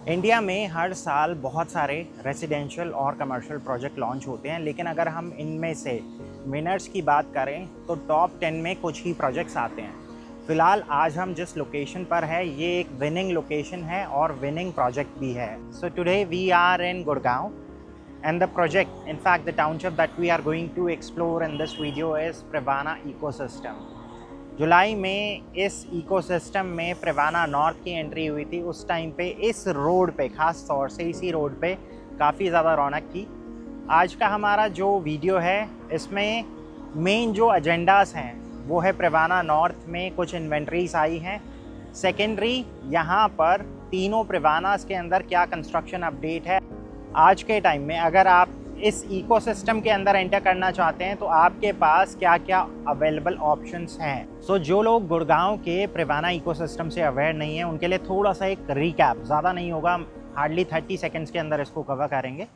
India में हर साल बहुत सारे रेजिडेंशियल और कमर्शियल प्रोजेक्ट लॉन्च होते हैं, लेकिन अगर हम इनमें से विनर्स की बात करें तो टॉप 10 में कुछ ही प्रोजेक्ट्स आते हैं। फ़िलहाल आज हम जिस लोकेशन पर है ये एक विनिंग लोकेशन है और विनिंग प्रोजेक्ट भी है। So today we are in Gurgaon and the project, in fact the township that we are going to explore in this video is Privana ecosystem। जुलाई में इस इकोसिस्टम में प्रिवाना नॉर्थ की entry हुई थी। उस टाइम पे इस रोड पे, ख़ास तौर से इसी रोड पे काफ़ी ज़्यादा रौनक थी। आज का हमारा जो वीडियो है इसमें मेन जो एजेंडास हैं वो है प्रिवाना नॉर्थ में कुछ इन्वेंट्रीज आई हैं। सेकेंडरी यहाँ पर तीनों प्रिवानास के अंदर क्या कंस्ट्रक्शन अपडेट है। आज के टाइम में अगर आप इस इकोसिस्टम के अंदर एंटर करना चाहते हैं तो आपके पास क्या क्या अवेलेबल ऑप्शंस हैं। सो जो लोग गुड़गांव के प्रिवाना इकोसिस्टम से अवेयर नहीं है उनके लिए थोड़ा सा एक रिकैप, ज़्यादा नहीं होगा, हार्डली 30 सेकेंड्स के अंदर इसको कवर करेंगे।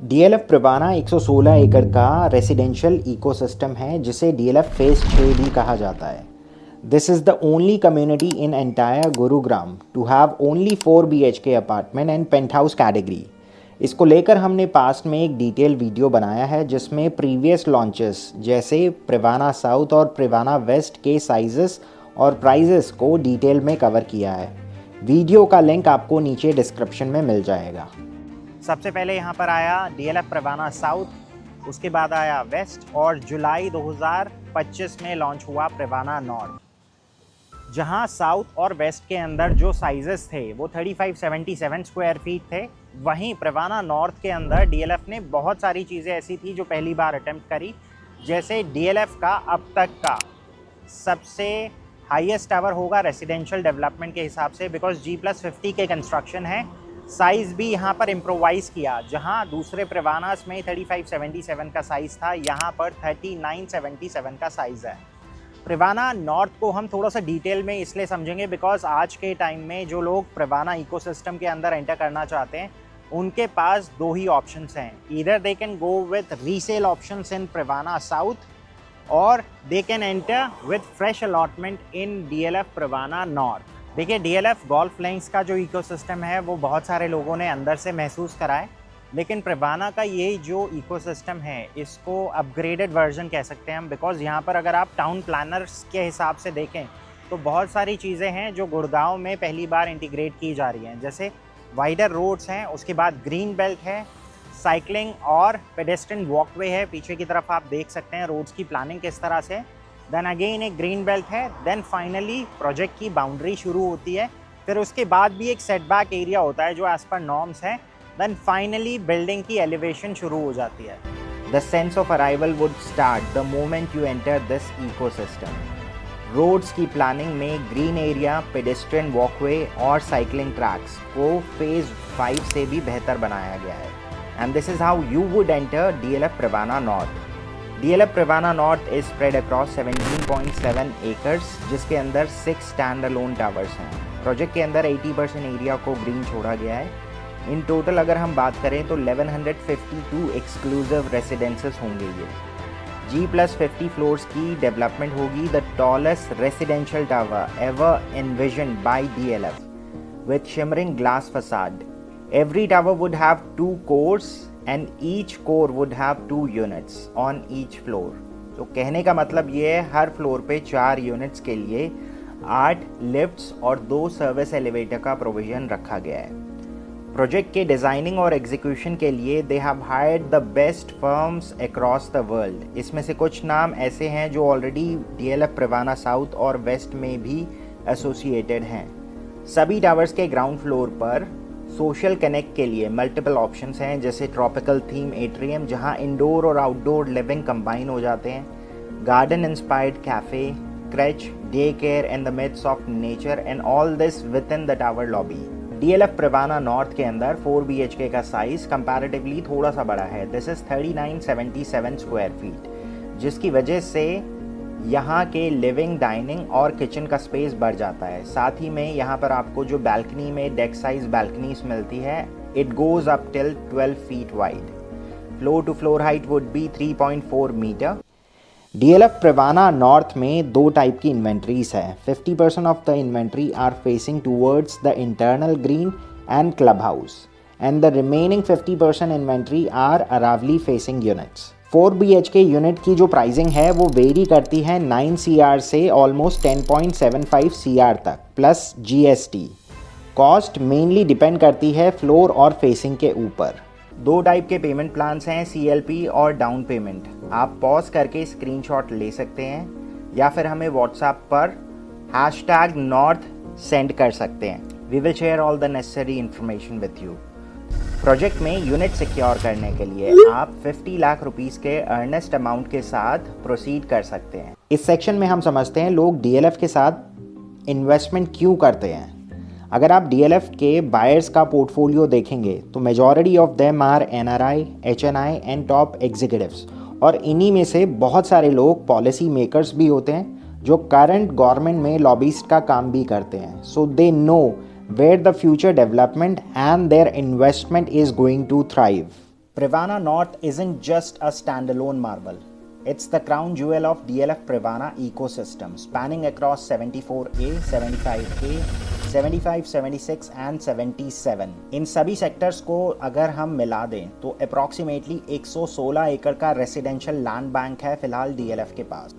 डीएलएफ प्रिवाना 116 एकड़ का रेसिडेंशियल इकोसिस्टम है जिसे डीएलएफ फेज 6 भी कहा जाता है। This is the only community in entire Gurugram to have only 4 BHK apartment and penthouse category. इसको लेकर हमने पास्ट में एक डिटेल वीडियो बनाया है जिसमें प्रीवियस लॉन्चेस जैसे प्रिवाना साउथ और प्रिवाना वेस्ट के साइजेस और प्राइजेस को डिटेल में कवर किया है। वीडियो का लिंक आपको नीचे डिस्क्रिप्शन में मिल जाएगा। सबसे पहले यहाँ पर आया डीएलएफ प्रिवाना साउथ, उसके बाद आया वेस्ट और जुलाई 2025 में लॉन्च हुआ प्रिवाना नॉर्थ। जहाँ साउथ और वेस्ट के अंदर जो साइजेस थे वो 3577 स्क्वायर फीट थे, वहीं प्रिवाना नॉर्थ के अंदर डीएलएफ ने बहुत सारी चीज़ें ऐसी थी जो पहली बार अटेम्प्ट करी। जैसे डीएलएफ का अब तक का सबसे हाईएस्ट टावर होगा रेसिडेंशियल डेवलपमेंट के हिसाब से, बिकॉज G+50 के कंस्ट्रक्शन है। साइज़ भी यहाँ पर इम्प्रोवाइज़ किया, जहाँ दूसरे प्रिवानास में 3577 का साइज़ था, यहाँ पर 3977 का साइज़ है। प्रिवाना नॉर्थ को हम थोड़ा सा डिटेल में इसलिए समझेंगे बिकॉज आज के टाइम में जो लोग प्रिवाना इकोसिस्टम के अंदर एंटर करना चाहते हैं उनके पास दो ही ऑप्शंस हैं। Either they can go with resale options in Privana south और they can enter with fresh allotment in DLF Privana north. देखिए, डीएलएफ गोल्फ लिंक्स का जो इकोसिस्टम है वो बहुत सारे लोगों ने अंदर से महसूस करा है, लेकिन प्रिवाना का ये जो इकोसिस्टम है इसको अपग्रेडेड वर्जन कह सकते हैं हम, बिकॉज़ यहाँ पर अगर आप टाउन प्लानर्स के हिसाब से देखें तो बहुत सारी चीज़ें हैं जो गुड़गांव में पहली बार इंटीग्रेट की जा रही हैं। जैसे वाइडर रोड्स हैं, उसके बाद ग्रीन बेल्ट है, साइकिलिंग और पेडेस्ट्रियन वॉकवे है। पीछे की तरफ आप देख सकते हैं रोड्स की प्लानिंग किस तरह से। देन अगेन एक ग्रीन बेल्ट है, देन फाइनली प्रोजेक्ट की बाउंड्री शुरू होती है। फिर उसके बाद भी एक सेटबैक एरिया होता है जो एज़ पर नॉर्म्स है। देन फाइनली बिल्डिंग की एलिवेशन शुरू हो जाती है। The sense of arrival would start the moment you enter this ecosystem. Roads की प्लानिंग में ग्रीन एरिया, पेडेस्ट्रियन वॉकवे और साइकिलिंग ट्रैक्स को फेज 5 से भी बेहतर बनाया गया है। And this is how you would enter DLF Privana north. DLF Privana north is spread across 17.7 acres जिसके अंदर 6 स्टैंड अलोन टावर्स हैं। प्रोजेक्ट के अंदर 80% एरिया को ग्रीन छोड़ा गया है। इन टोटल अगर हम बात करें तो 1152 एक्सक्लूसिव रेसिडेंसेस होंगे। ये G+50 फ्लोर्स की डेवलपमेंट होगी। The tallest residential tower ever envisioned by DLF with shimmering glass facade. Every tower would have 2 cores and each core would have 2 units on each floor. तो कहने का मतलब ये है हर फ्लोर पे 4 यूनिट्स के लिए 8 लिफ्ट्स और 2 सर्विस एलिवेटर का प्रोविजन रखा गया है। प्रोजेक्ट के डिज़ाइनिंग और एग्जीक्यूशन के लिए they have hired the best firms across the world. इसमें से कुछ नाम ऐसे हैं जो ऑलरेडी डीएलएफ प्रिवाना साउथ और वेस्ट में भी एसोसिएटेड हैं। सभी टावर्स के ग्राउंड फ्लोर पर सोशल कनेक्ट के लिए मल्टीपल ऑप्शंस हैं, जैसे ट्रॉपिकल थीम एट्रियम जहां इंडोर और आउटडोर लिविंग कंबाइन हो जाते हैं, garden inspired cafe, creche, day care in the midst of nature and all this with in the tower lobby. DLF Privana north के अंदर 4 BHK का साइज कंपैरेटिवली थोड़ा सा बड़ा है। दिस इज 3977 स्क्वायर फीट, जिसकी वजह से यहाँ के लिविंग, डाइनिंग और किचन का स्पेस बढ़ जाता है। साथ ही में यहाँ पर आपको जो बैल्कनी में डेक साइज बैल्कनीज मिलती है, it goes up till 12 feet wide. Floor to floor height would be 3.4 metre. DLF Privana north में 2 टाइप की इन्वेंट्रीज है। 50% of the inventory are facing towards the internal green and clubhouse, and the remaining 50% inventory are Aravali facing units. 4 BHK unit की जो pricing है वो very करती है 9 CR से ऑलमोस्ट 10.75 CR तक plus GST। Cost mainly depend करती है फ्लोर और फेसिंग के ऊपर। 2 टाइप के पेमेंट प्लान्स हैं, CLP और डाउन पेमेंट। आप पॉज करके स्क्रीनशॉट ले सकते हैं या फिर हमें व्हाट्सएप पर #North सेंड कर सकते हैं। We will share all the necessary information with you. Project में यूनिट सिक्योर करने के लिए आप 50 लाख रुपीस के अर्नेस्ट अमाउंट के साथ प्रोसीड कर सकते हैं। इस सेक्शन में हम समझते हैं लोग DLF के साथ इन्वेस्टमेंट क्यों करते हैं। अगर आप DLF के बायर्स का पोर्टफोलियो देखेंगे तो majority of them are NRI, HNI and top executives, और इन्हीं में से बहुत सारे लोग पॉलिसी मेकर्स भी होते हैं जो करंट गवर्नमेंट में लॉबिस्ट का काम भी करते हैं। So they know where the future development and their investment is going to thrive. Privana North isn't just a standalone marble. It's the crown jewel of DLF Privana ecosystem, spanning across 74A, 75A, 75, 76 and 77. इन सभी sectors को अगर हम मिला दें तो approximately 116 एकड़ का residential land bank है फिलहाल DLF के पास।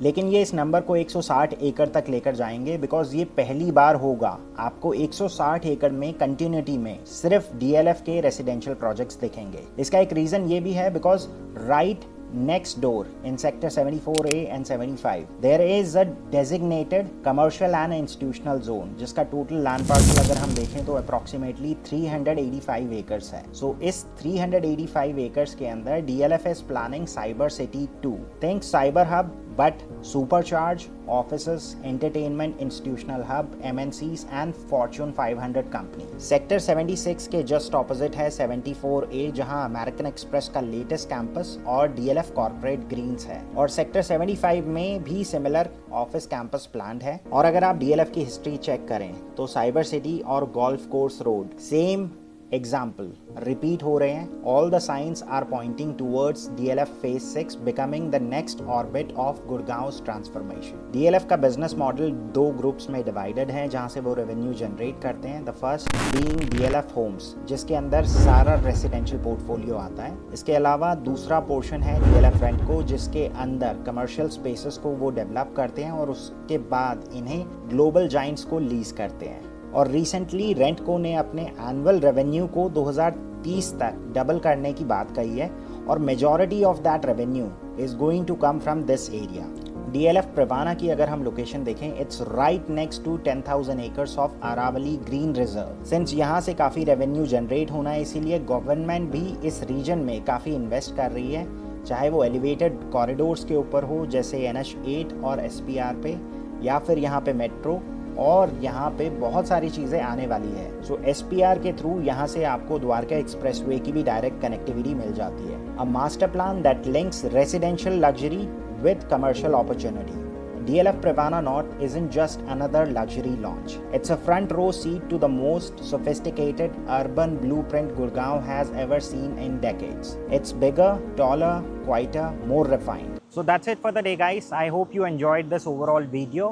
लेकिन ये इस नंबर को 160 एकड़ तक लेकर जाएंगे बिकॉज ये पहली बार होगा आपको 160 एकड़ में कंटिन्यूटी में सिर्फ DLF के रेसिडेंशियल प्रोजेक्ट्स दिखेंगे। इसका एक रीज़न ये भी है because right next door in sector 74A and 75 there is a designated commercial and institutional zone जिसका टोटल लैंड पार्सल अगर हम देखें तो अप्रॉक्सीमेटली 385 एकर्स है। सो इस 385 एकर्स के अंदर DLF is planning Cyber City 2। think cyber hub but supercharged offices, entertainment, institutional hub, MNCs and Fortune 500 company। Sector 76 के जस्ट ऑपोजिट है 74A जहां अमेरिकन एक्सप्रेस का लेटेस्ट कैंपस और DLF कॉर्पोरेट ग्रीन्स है, और सेक्टर 75 में भी सिमिलर ऑफिस कैंपस प्लान्ड है। और अगर आप DLF की हिस्ट्री चेक करें तो साइबर सिटी और golf course road same example repeat हो रहे हैं। All the signs are pointing towards DLF phase 6 becoming the next orbit of Gurgaon transformation. DLF का बिजनेस मॉडल 2 ग्रुप्स में डिवाइडेड है जहां से वो रेवेन्यू जनरेट करते हैं। The first being DLF homes जिसके अंदर सारा रेसिडेंशियल पोर्टफोलियो आता है। इसके अलावा दूसरा पोर्शन है DLF रेंटको जिसके अंदर कमर्शियल स्पेसेस को वो डेवलप करते हैं और उसके बाद इन्हें ग्लोबल जाइंट्स को लीज करते हैं। और रिसेंटली रेंटको ने अपने एनुअल रेवेन्यू को 2030 तक डबल करने की बात कही है और majority of that revenue is going to come from this area. DLF Privana की अगर हम लोकेशन देखें it's right next to 10,000 acres of Aravalli green reserve. Since यहाँ से काफ़ी रेवेन्यू जनरेट होना है इसीलिए गवर्नमेंट भी इस रीजन में काफ़ी इन्वेस्ट कर रही है, चाहे वो एलिवेटेड कॉरिडोर्स के ऊपर हो जैसे NH8 और SPR पे, या फिर यहाँ पे मेट्रो, और यहाँ पे बहुत सारी चीज़ें आने वाली है। सो SPR के थ्रू यहाँ से आपको द्वारका एक्सप्रेसवे की भी डायरेक्ट कनेक्टिविटी मिल जाती है। A master plan that links residential luxury with commercial opportunity. DLF Privana North isn't just another luxury launch. It's a front row seat to the most sophisticated urban blueprint Gurgaon has ever seen in decades. It's bigger, taller, quieter, more refined. So that's it for the day guys. I hope you enjoyed this overall video.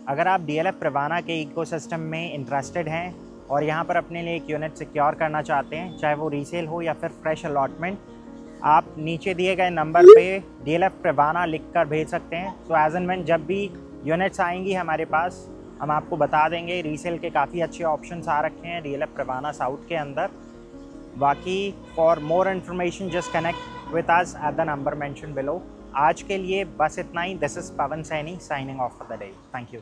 अगर आप DLF Privana के ecosystem में interested हैं और यहाँ पर अपने लिए एक यूनिट सिक्योर करना चाहते हैं, चाहे वो रीसेल हो या फिर फ्रेश अलॉटमेंट, आप नीचे दिए गए नंबर पे DLF प्रिवाना लिख कर भेज सकते हैं। सो एज एंड व्हेन जब भी यूनिट्स आएंगी हमारे पास हम आपको बता देंगे। रीसेल के काफ़ी अच्छे ऑप्शंस आ रखे हैं DLF प्रिवाना साउथ के अंदर। बाकी for more information just connect with us at the number mention below. आज के लिए बस इतना ही। This is Pawan Saini signing off for the day. Thank you.